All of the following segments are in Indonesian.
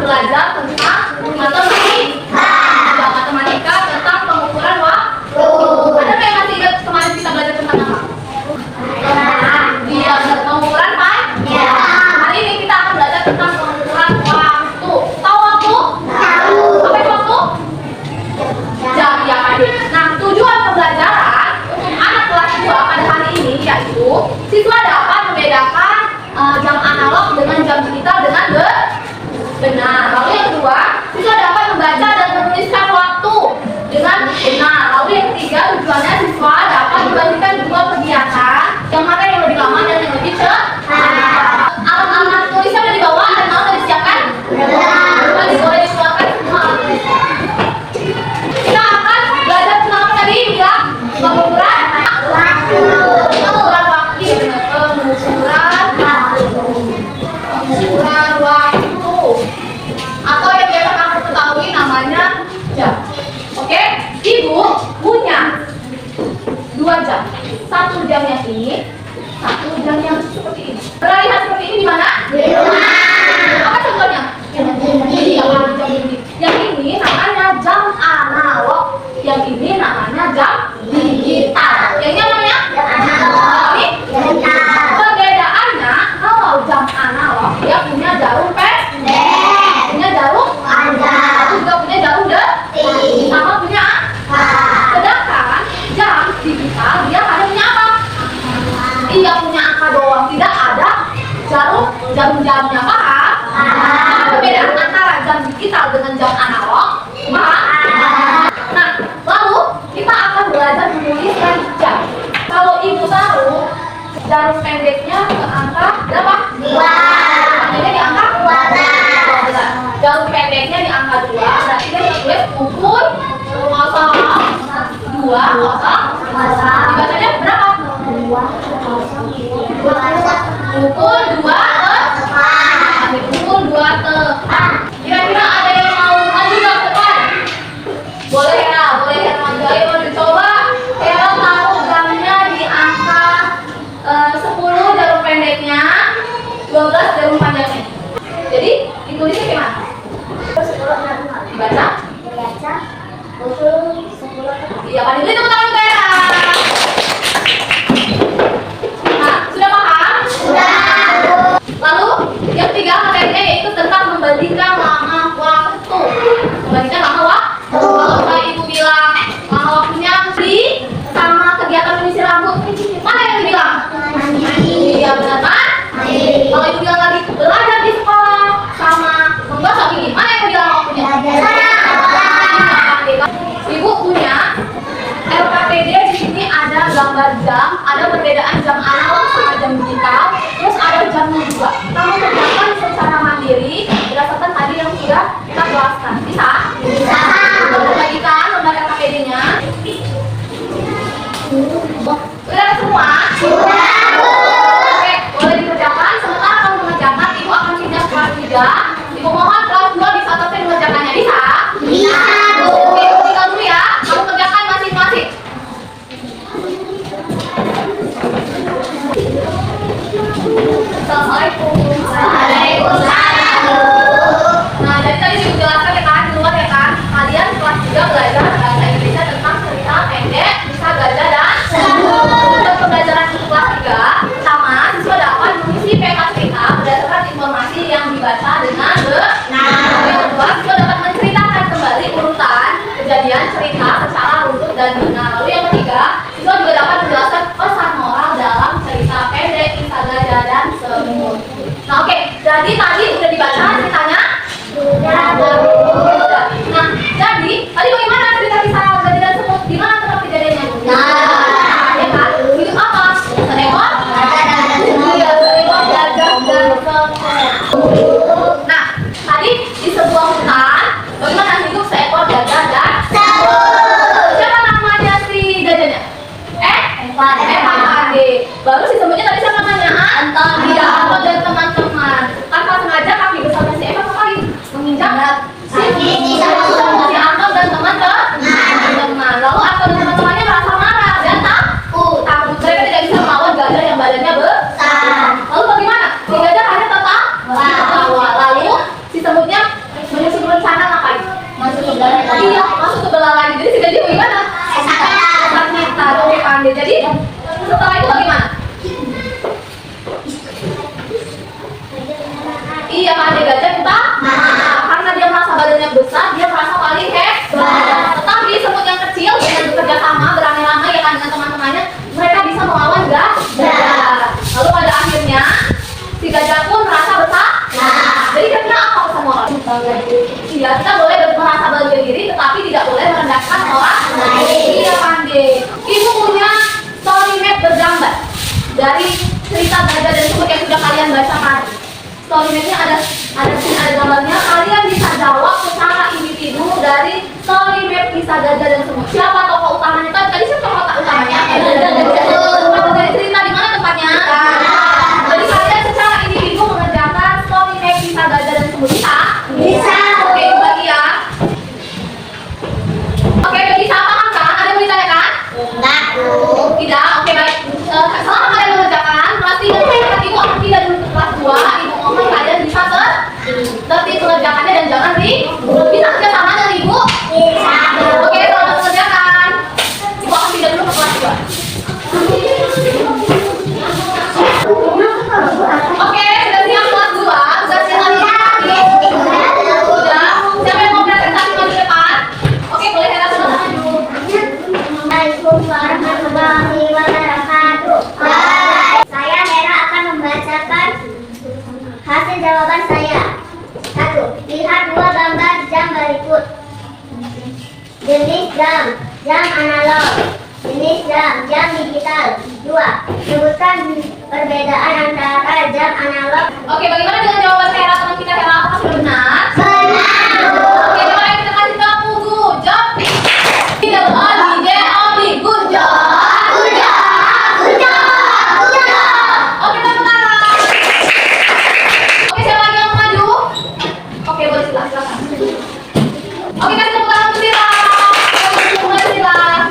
belajar tentang matematika. Matematika tentang pengukuran waktu. Ada nggak yang masih ingat kemarin kita belajar tentang apa? Iya, pengukuran panjang. Hari ini kita akan belajar tentang pengukuran waktu. Tahu waktu? Tahu. Apa itu waktu? Jam ya adik. Nah, tujuan pembelajaran untuk anak kelas 2 pada hari ini yaitu siswa dapat membedakan jam analog dengan jam digital dengan benar. Lalu yang kedua, siswa dapat membaca dan menuliskan waktu dengan benar. Lalu yang ketiga, tujuannya siswa dapat membandingkan dua kegiatan yang mana yang lebih lama dan yang lebih cepat. Alat-alat tulisnya udah dibawa dan mau disiapkan? Boleh dikeluarkan semua. Kita akan belajar tentang apa tadi? Bilang pengukuran waktu. Pengukuran waktu. Pengukuran waktu. Atau yang biasa kamu ketahui namanya jam. Oke? Ibu punya 2 jam. 1 jam yang ini, 1 jam yang seperti ini. Pernah lihat seperti ini di mana? Di rumah. Apa contohnya? Yang ini. Yang ini namanya jam analog. Yang ini namanya jam digital. Yang ini namanya? Jam analog. Ini? Digital. Perbedaannya, kalau jam analog dia punya jarum pendek, punya jarum panjang, juga punya jarum detik, sama punya angka. Sedangkan jam digital dia hanya punya apa? Iya, punya angka doang, tidak ada jarum-jamnya, paham? Perbedaan antara jam digital dengan jam analog, paham? Nah, lalu kita akan belajar menuliskan jam. Kalau ibu tahu jarum pendeknya ke angka berapa? 2. Pendeknya di angka 12. Jarum pendeknya di angka 2, berarti dia tulis pukul 02.00. Dibacanya berapa? Pukul 2 tepat. Pukul 2 tepat. Kira-kira ada yang mau maju ke depan? Boleh ya, maju. Ayo dicoba. Hera tahu jamnya di angka 10 jarum pendeknya, 12 jarum panjangnya. Jadi ditulisnya gimana? Dibaca? Pukul 10 tepat. Iya, Pak Dili tepuk tangan ke Hera. Nah, sudah paham? Sudah. Lalu yang ketiga materinya yaitu tentang membandingkan lama waktu. Membandingkan lama waktu. Kalau ibu bilang lama waktunya di sama kegiatan menyisir rambut, mana yang dibilang? Iya, benar kan? Kalau ibu bilang lagi belajar di sekolah sama menggosok gigi, mana yang bilang waktunya? Ibu punya LKPD di sini ada gambar jam, ada perbedaan jam analog sama jam digital, terus ada jamnya juga. Kamu kerjakan secara mandiri berdasarkan tadi yang sudah kita jelaskan. Bisa? Bisa. Bagikan lembar LKPD-nya. Sudah semua? Sudah. Oke, boleh dikerjakan. Sementara kamu mengerjakan, ibu akan pindah ke kelas 3. Ibu mohon kelas 2 bisa selesai mengerjakannya. Bisa? Bisa. Oke, tinggal dulu ya. Kamu kerjakan masing-masing. Assalamualaikum. Waalaikumsalam. Nah, jadi tadi dijelaskan ya kan, di luar ya kan, kalian kelas 3 belajar bahasa Indonesia tentang cerita pendek, bisa gajah dan semut. Untuk pembelajaran untuk kelas 3, pertama siswa dapat mengisi PK cerita berdasarkan informasi yang dibaca dengan benar. Yang kedua, siswa dapat menceritakan kembali urutan kejadian cerita secara runtut dan benar. Lalu yang ketiga, siswa juga dapat menjelaskan pesan moral dalam cerita pendek, kisah gajah dan semut. Nah, oke, jadi tadi udah dibaca ceritanya? Sudah. Nah, jadi tadi bagaimana cerita kisah gajah dan semut? Gimana tempat kejadiannya? Ya kan? Itu apa? Seekor gajah dan semut. Nah, tadi di sebuah hutan, bagaimana hidup seekor gajah dan semut? Siapa namanya si gajahnya? Ade. Baru si semutnya tadi siapa namanya? Anton. Iya, Anton dan teman-teman. Tanpa sengaja kaki besarnya si Eva kembali menginjak si Anton dan teman-teman. Lalu Anton dan teman-temannya merasa marah dan takut. Mereka tidak bisa melawan gajah yang badannya besar. Lalu bagaimana? Si gajah hanya tetap ketawa. Lalu si semutnya Iya, kita boleh merasa bangga diri, tetapi tidak boleh merendahkan orang lain. Iya, Pandey. Ibu punya story map bergambar dari cerita Gajah dan Semut yang sudah kalian baca tadi. Story mapnya ada gambarnya. Kalian bisa jawab secara individu dari story map kisah Gajah dan Semut. Siapa tokoh utamanya? Tadi siapa tokoh utamanya? Dari cerita di mana tempatnya? Jadi kalian secara individu mengerjakan story map kisah Gajah dan Semut. Bisa? Oke, bagi ya. Oke, bagi siapa kan? Ada yang mau ditanyakan? Enggak. Tidak? Oke, baik. Selama kalian mengerjakan, kelas 3 ibu akan pindah dulu ke kelas 2. Ibu mohon kalian bisa tertib mengerjakannya dan jangan bisa kerja sama dengan ibu. Bisa. Oke, kalau mau mengerjakan, ibu akan pindah dulu ke kelas 2. Oke, sudah siap kelas 2. Sudah siap lagi. Sudah. Siapa yang mau presentasi maju depan? Oke, boleh Hera sudah maju. Assalamualaikum warahmatullahi wabarakatuh. Saya Hera akan membacakan hasil jawaban saya. 1. Lihat dua gambar jam berikut. Jenis jam, jam analog. Jenis jam digital. 2. Sebutkan perbedaan antara jam analog. Oke, bagaimana dengan jawaban Hera teman kita Hera? Apakah sudah benar? Benar. Oke, coba kita kasih tahu good job. Tidak Oli, good job. Good job. Good job. Good job. Oke, tepuk tangan. Oke, siapa lagi yang mau maju? Oke, boleh silakan. Oke, kasih tepuk tangan untuk Sila. Boleh Sila.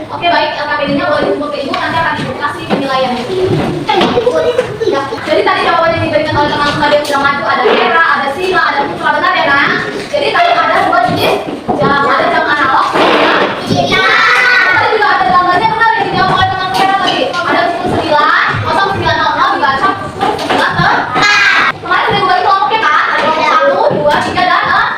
Oke, baik, LKPD-nya boleh disebut ke ibu, nanti akan ibu kasih penilaiannya. Jadi tadi jawabannya diberikan oleh teman-teman yang sudah maju, ada Hera, ada Sila, ada Putra, benar ya kan? Jadi tadi ada dua jenis jam, ada jam analog, ya. Tadi juga ada gambarnya, benar yang dijawab oleh teman Hera tadi. Ada pukul 9, 09.00 dibaca pukul 9 kemarin sudah dibagi kelompoknya kan? Ada kelompok 1, 2, 3, dan 4.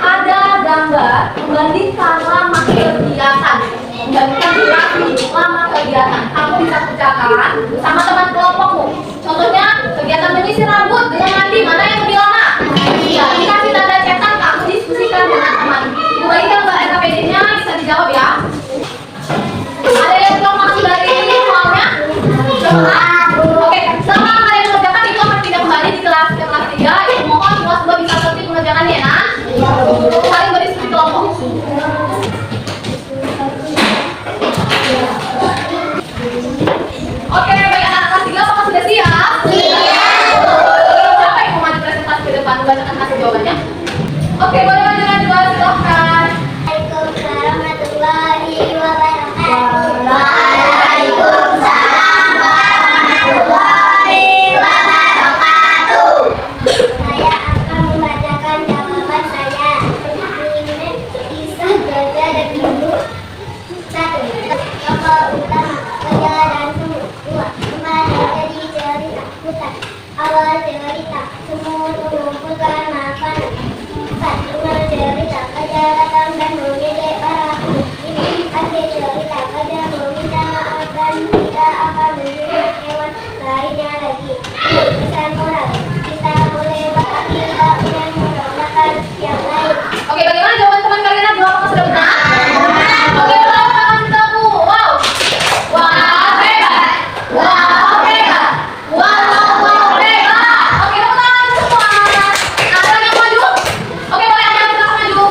Ada gambar membandingkan lama kegiatan, membandingkan durasi lama kegiatan. Kamu bisa kerjakan sama teman kelompokmu. Contohnya kegiatan menyisir rambut dengan mandi, mana yang lebih lama? Iya, dikasih tanda cetak, kamu diskusikan dengan teman. Ibu bagikan mbak LKPD-nya, bisa dijawab ya. Ada yang belum masuk dari ini soalnya? Oke, setelah kalian mengerjakan itu akan pindah kembali di kelas 3. Ibu mohon kelas 2 bisa tertib mengerjakannya ya. Saling berdiskusi kelompok. Oke, baik anak kelas 3 apakah sudah siap? Siapa yang mau maju presentasi ke depan membacakan hasil jawabannya? Oke, boleh maju dua, silahkan. Waalaikumsalam warahmatullahi wabarakatuh. Waalaikumsalam warahmatullahi wabarakatuh. Saya akan membacakan jawaban saya. Ini kisah Gajah dan Semut. 1. Tokoh utama Gajah dan Semut. 2. Kembali jadi cerita hutan. Awal cerita semut mengumpulkan makanan. 4. Dengar cerita Gajah datang dan mengejek para semut. Ini akhir cerita Gajah meminta maaf dan tidak akan menjadi hewan lainnya lagi. Pesan moral, kita boleh tapi tidak boleh merendahkan yang lain. Oke, bagaimana jawaban teman kalian? Apakah sudah benar? Oke, tepuk tangan tepuk. Wow. Wah, hebat. Wah, hebat. Wow, hebat. Oke, tepuk tangan semua. Ada yang maju? Oke, boleh ada yang maju?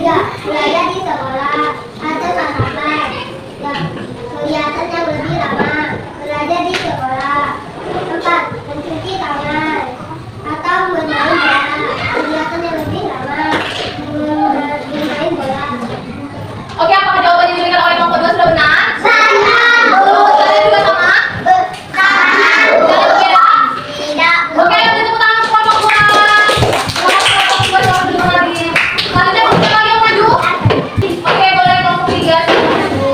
3. Belajar di sekolah atau santai. Kegiatan yang lebih lama. Belajar di sekolah. 4. Mencuci tangan atau bermain bola. Kegiatan yang lebih lama. Bermain bola. Oke, apakah jawaban yang diberikan oleh kelompok 2 sudah benar? Kalian juga sama? Jangan berbeda? Oke, beri tepuk tangan untuk kelompok 2. Kelompok 2 jangan berdua lagi. Selanjutnya kelompok lagi yang maju. Oke, boleh kelompok 3 maju.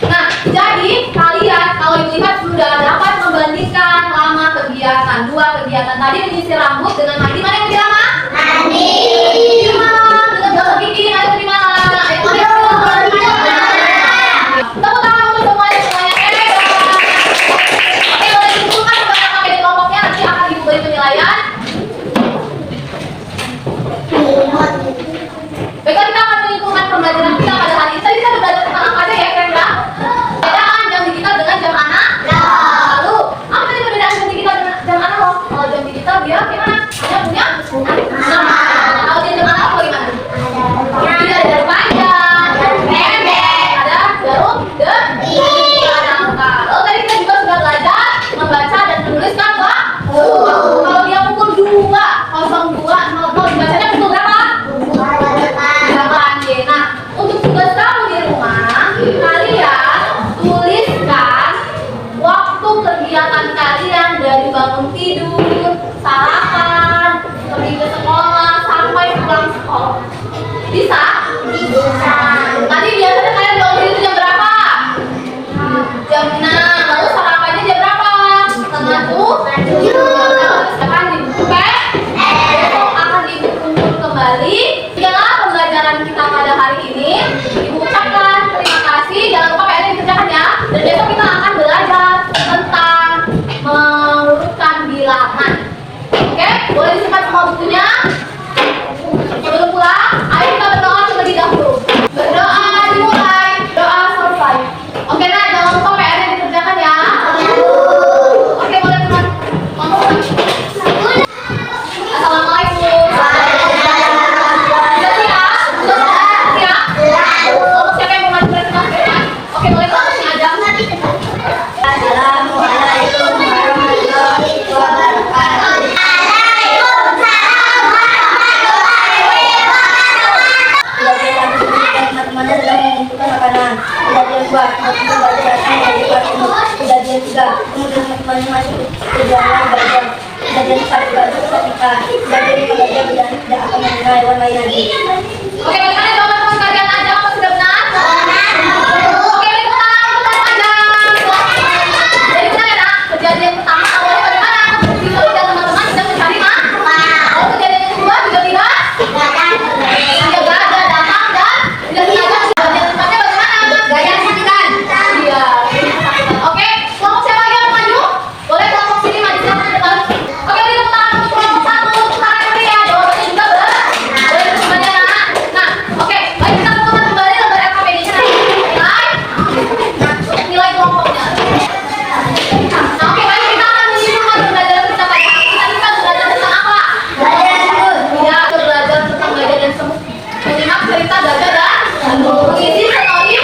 Nah, jadi kalian kalau dilihat sudah dapat membandingkan lama kegiatan. 2 kegiatan tadi menyisir rambut dengan mandi. Mana yang lebih lama? Mandi. Dengan gosok gigi, mana yang lebih lama? Tepuk tangan untuk semuanya hebat. Oke, boleh dikumpulkan kepada kami di kelompoknya, nanti akan ibu beri penilaian. Baiklah, kita akan menyimpulkan pembelajaran kita pada hari ini. Tadi kita belajar tentang apa aja ya kira-kira? Perbedaan jam digital dengan jam analog. Lalu, apa tadi perbedaan jam digital dengan jam analog? Kalau jam digital dia gimana? Dia punya nama. Kalau dia jam analog bagaimana? Tidak ada jarum panjang, jarum pendek, ada jarum ada angka. Lalu tadi kita juga sudah belajar membaca dan menuliskan waktu. Kalau dia pukul 2:02:00 dibacanya pukul berapa? 8. Nah, untuk tugas kamu di rumah, kalian tuliskan waktu kegiatan kalian dari bangun tidur, sarapan, pergi ke sekolah, sampai pulang sekolah. Bisa? Bisa. Tadi biasanya kalian bangun tidur jam berapa? Jam 6. Lalu sarapannya jam berapa? Setengah 7. Akan dibuka. Besok akan ibu kumpul kembali. Setelah pembelajaran kita pada hari ini, ibu ucapkan terima kasih. Jangan lupa PR dikerjakan ya. Dan besok kita akan belajar tentang mengurutkan bilangan. Oke? Boleh disimpan semua bukunya. Sebelum pulang, ayo kita berdoa terlebih dahulu. Berdoa dimulai, doa selesai. Oke, nah jangan lupa PR-nya dikerjakan ya. Oke, boleh teman. Assalamualaikum. Sudah siap? Siap? Kelompok siapa yang mau maju presentasi? Oke, boleh kelompoknya aja. Assalamualaikum warahmatullahi wabarakatuh. Teman-teman sudah mengumpulkan makanan. Kejadian 2, teman-teman belajar rasanya dari kelas ini. Kejadian 3, kemudian teman-teman masuk ke jalan belajar. Kejadian 4, belajar statika. Kejadian 5, belajar tidak akan mengenai hewan lain lagi. Oke, bagaimana jawaban teman kalian aja? Apa sudah benar? Oke, beri tepuk tangan untuk teman Adam. Jadi benar ya, Nak? Kejadian pertama awalnya bagaimana? Bisa lihat teman-teman sedang mencari lalu kejadian yang kedua juga tidak? Ada gajah datang dan tidak sengaja. Kejadian keempatnya bagaimana? Gajah disaksikan. Iya. Oke, kelompok siapa lagi yang mau maju? Boleh kelompok sini maju silahkan ke depan. Oke, beri tepuk tangan untuk kelompok 1. Tepuk tangan yang meriah. Jawabannya juga benar. Boleh semuanya, Nak. Nah, oke, baik kita putar kembali lembar LKPD-nya nanti. Nilai kelompoknya. Nah, oke, baik kita akan menyimpulkan pembelajaran kita pada hari ini. Tadi kita belajar tentang apa? Ya, kita belajar tentang gajah dan semut. Menyimak cerita gajah dan semut. Mengisi story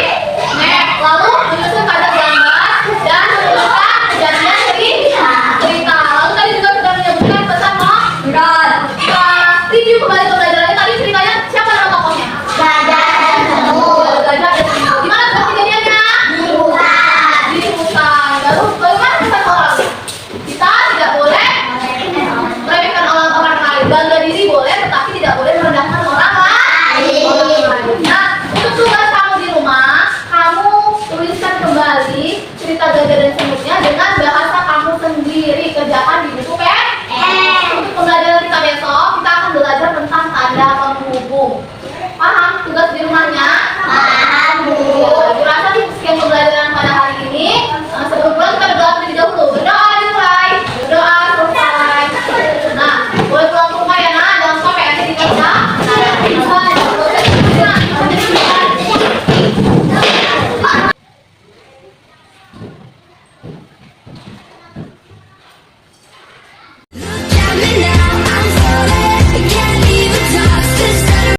map, lalu menyusun pada gambar dan menuliskan kejadian cerita. Lalu tadi juga sudah menyebutkan pesan moral. Kita review kembali pembelajarannya. Tadi ceritanya siapa nama tokohnya? Gajah dan semut. Gajah dan semut. Di mana tempat kejadiannya? Di hutan. Lalu bagaimana pesan moral? Kita tidak boleh meremehkan orang lain. Dan